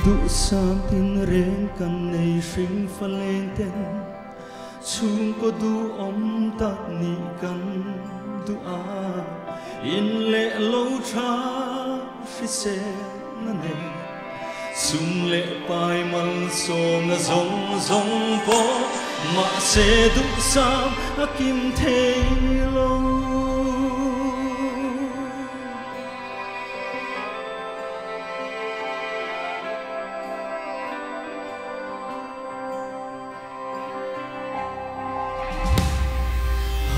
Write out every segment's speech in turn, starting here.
du sam tin reng kan nei hring faleng ten chung ko du om tak ni kan du a in le lo tha fi se na nei sum le pai mal som na zong zong po ma se du sam akim thei lo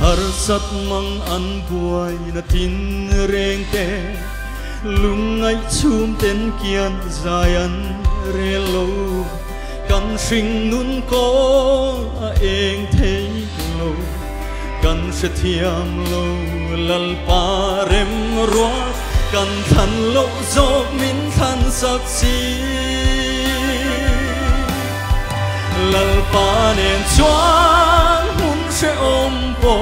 har sat mang an buai na tin reng te lung ai chum ten kian zayan re lo kan sing nun ko a eng thei lo kan se thiam lo lal pa rem ro kan than lo zo min than sak si lal pa nen chuan hun se om po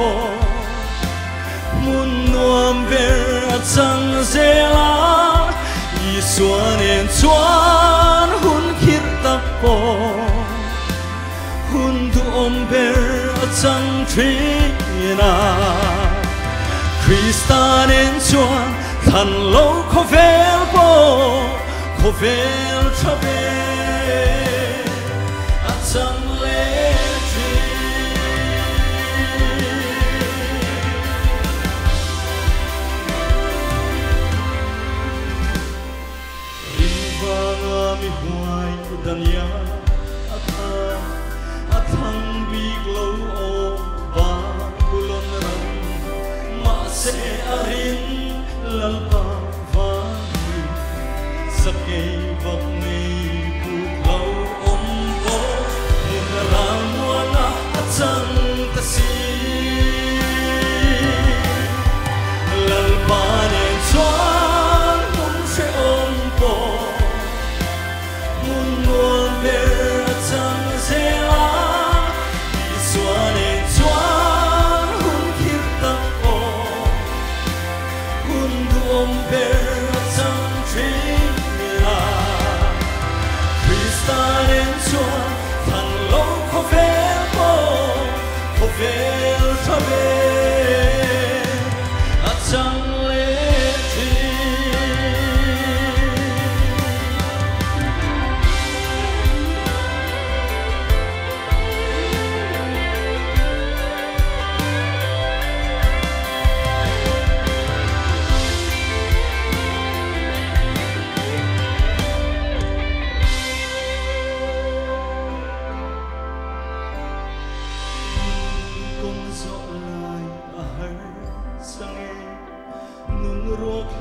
mun nuam ver chang zela i suan en chuan hun khir tak po hun du om ver chang trina Christan en chuan than lo kho vel po kho vel chabe a chang mi huai dania athang big lo o ba kulon ram ma se arin lal pa va sake vak ni pu lo om ko mun ram wala achang ta si lal pa ne chuan mun se om po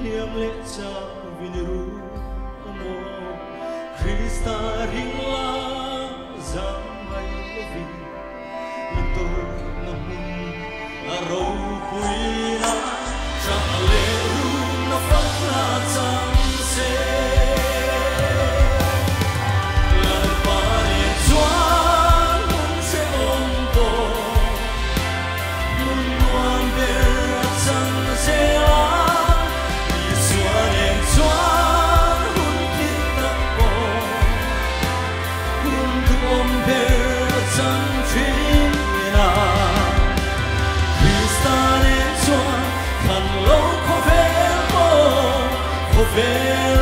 hiam le cha vinru amo Krista ring la zam mai ovi ito na mun aro puina cha le ru na fa na chang se la pa ni chuan mun se om po mun wan ver chang se Ver